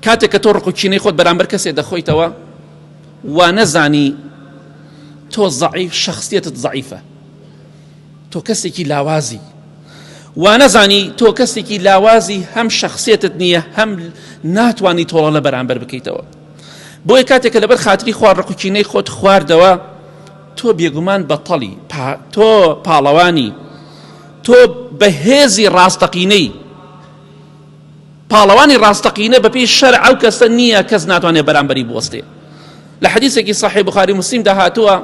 کاتێک کە تۆ ڕقوکینەی خۆت بەرامبەر کەسێ دەخۆیتەوە وا نەزانی تۆ ضعیف شخصیتت ضعیفە، تۆ کەسێکی لاوازی، وا نەزانی تۆ کەسێکی لاوازی هەم شخصیتت نییە هەم ناتوانی تۆڵە لە بەرامبەر بکەیتەوە. بۆیە کاتێکە لەبەر خاتری خوار ڕقوکینەی خۆت خواردەوە تۆ بێگومان بەتەڵی، تۆ پاڵەوانی، تۆ بەهێزی ڕاستەقینەی. پاڵەوانی ڕاستەقینە بەپێی شەرع ئەو کەسە نییە کەس ناتوانێت بەرامبەری بوەستێ. لە حەدیثێکی صحیح بخاری مسلم داهاتووە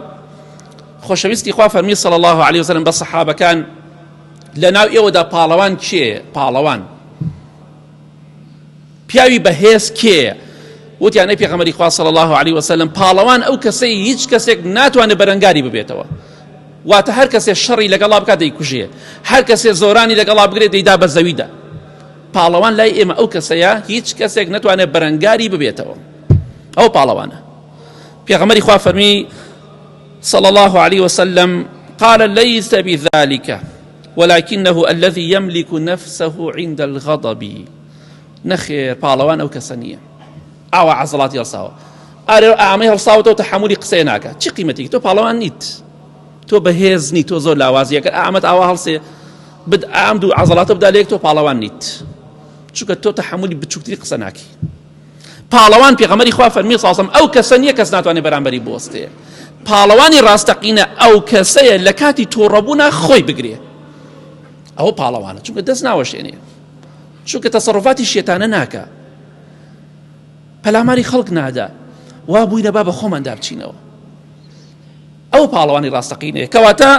خۆشەویستی خوا فەرمی صلی الله عليه وسلم بە سەحابەکان لەناو ئێوەدا پاڵەوان کێیە؟ پاڵەوان پیاوی بەهێز کێیە؟ وتیانەی پێغەمبەری خوا صلی الله عليه وسلم پاڵەوان ئەو کەسەی هیچ کەسێک ناتوانێت بەرەنگاری ببێتەوە، واتە هەر کەسێ شەڕی لەگەڵا بکات دەیکوژێ، هەر کەسێ زۆرانی لەگەڵا بگرێت دەیدا بە زەویدا. پاڵەوان لای ئێمە ئەو کەسەیە هیچ کەسێک ناتوانێت بەرەنگاری ببێتەوە، ئەو پاڵەوانە. پێغەمبەری خوا فەرمی صلى الله عليه وسلم قال ليس بذلك ولكنه الذي يملك نفسه عند الغضب. نخير پاڵەوان ئەو کەسە نییە ئاوا عەزڵاتی هەڵساوە، ئامەی هەڵساوەتەوە تەحەمولی قسەی ناکات، چی قیمەتێکی؟ تۆ پاڵەوان نیت، تۆ بەهێز نیت، تۆ زۆر لاوازیە، کە ئامەت ئاوا هەڵسێ بد ئام دوو عەزڵاتە بدا لێک، تۆ پاڵەوان نیت، چونکە تۆ تەحەمولی بچووکتری قسە ناکی. پاڵەوان پێغەمبەری خوا فەرمی صلی الله علیه وسلم ئەو کەسە نییە کەس ناتوانێت بەرامبەری بوەستێ. پاڵەوانی ڕاستەقینە ئەو کەسەیە لە کاتی تۆڕەبوونا خۆی بگرێ، ئەوە پاڵەوانە، چونکە دەست ناوەشێنێ، چونکە تەسەڕوفاتی شێتانە ناکە، پەلاماری خەڵک نادا، وا بووینە با بە خۆماندا بچینەوە. ئەو پاڵەوانی ڕاستەقینەیە. کەواتە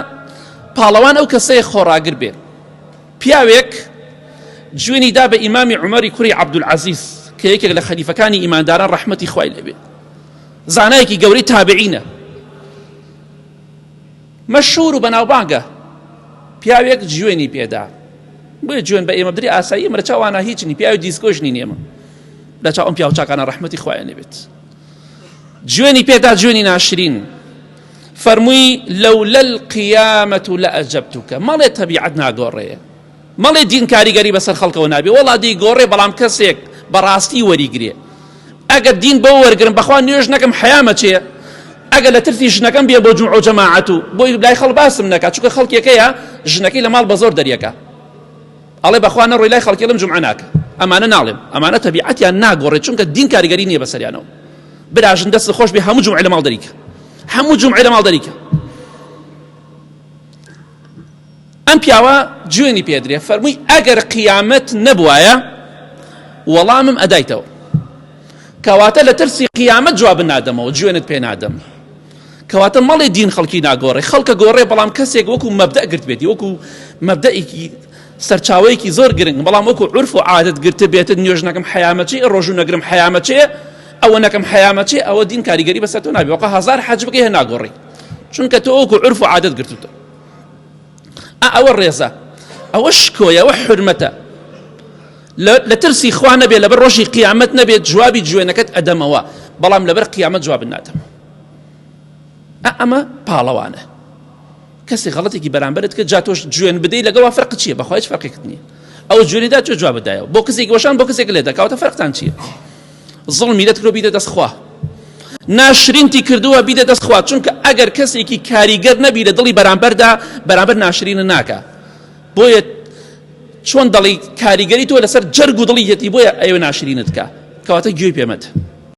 پاڵەوان ئەو کەسەیە خۆڕاگر بێ. پیاوێک جوێنی دا بە ئیمامی عومەری کوڕی عەبدولعەزیز کە یەکێک لە خەلیفەکانی ئیمانداران ڕەحمەتی خوای لێبێ، زانایەکی گەورەی تابعینە، مەشهوور و بەناوبانگە. پیاوێک جوێنی پێدا، بۆیە جوێن بە ئێمە بدرێ ئاسایی، ئێمە لە چاوانە هیچ نی، پیاوی دیسکۆش نین ئێمە لە چاو ئەم پیاوچاکانە ڕەحمەتی خوایان لێبێت. جوێنی پێدا، جوێنی ناشرین، فەرمووی لەولە القیامەة لەئەجەبتوکە. مەڵێ تەبیعەت ناگۆڕێیە، مەڵێ دین کاریگەری بەسەر خەڵکەوە نابێ، وەڵا دەیگۆڕێ بەڵام کەسێک بەڕاستی وەریگرێ. ئەگەر دین بەوە وەرگرم بەخوا نوێژ نەکەم حەیامە چێ، ئەگەر لە ترسی ژنەکەم بێ بۆ جومع و جەماعەت و بۆی لای خەڵک باسم نەکات، چونکە خەڵکێکەیە ژنەکەی لە ماڵ بە زۆر دەریەکە، ئەڵێ بەخوا نەڕۆی لای خەڵکی لەم جومعە ناکە. ئەمانە ناڵێم، ئەمانە تەبیعەتیان ناگۆڕێت، چونکە دین کاریگەری نییە بەسەریانەوە. براژن دەست خۆش بێ هەموو جومعە لە ماڵ دەریکە، هەموو جومعە لە ماڵ دەریکە. ئەم پیاوە جوێنی پێدرێ، فەرمووی ئەگەر قیامەت نەبوایە وەڵامم ئەدایتەوە، کەواتە لە ترسی قیامەت جواب نادەمەوە، جوێنت پێ نادەم. کەواتە مەڵێ دین خەڵکی ناگۆڕێ، خەڵکە گۆڕێ، بەڵام کەسێک وەکو مەبدە گرت بێتی، وەکو مەبدەئێکی سەرچاوەیەکی زۆر گرنگ، بەڵام وەکو عورف و عادەت گرتە بێتت، نوێژ نەکەم حەیامەچێ، ڕۆژوو نەگرم حەیامەچێ، ئەوە نەکەم حەیامەچێ، ئەوە دین کاریگەری بەسەر تۆ نابێ، وەقا هەزار حەج بکەی هە ناگۆڕی، چونکە تۆ وەکو عورف و عادەت گرتوتە. ئەوە ڕێزە، ئەوە شکۆیە، ئەوە حورمەتە. لە ترسی خوا نەبێ، لەبەر ڕۆژی قیامەت نەبێت جوابی جوێنەکەت ئەدەمەوە، بەڵام لەبەر قیامەت جواب نادەم. ئەمە پاڵەوانە. کەسی غەڵەتێکی بەرامبەرت کرد، جا تۆش جوێن بدەی، لەگەڵ فەرق چییە؟ بەخوا هیچ فەرقێکت نییە. ئەو جوێنیدا تۆ جواب بدایەوە، بۆ کەسێک وەشان بۆ کەسێک لێدا، کەواتە فەرقتان چییە؟ زڵمی لێت کردو بیدە دەست خوا، ناشرینتی کردووە بیدە دەست خوا، چونکە ئەگەر کەسێکی کاریگەر نەبی لە دڵی بەرامبەردا، بەرامبەر ناشرینە ناکە. بۆیە چۆن دەڵی کاریگەری تۆ لەسەر جەرگ و دڵی هێتی، بۆیە ئەوە ناشرینت کە، کەواتە گوێی پێمەدە.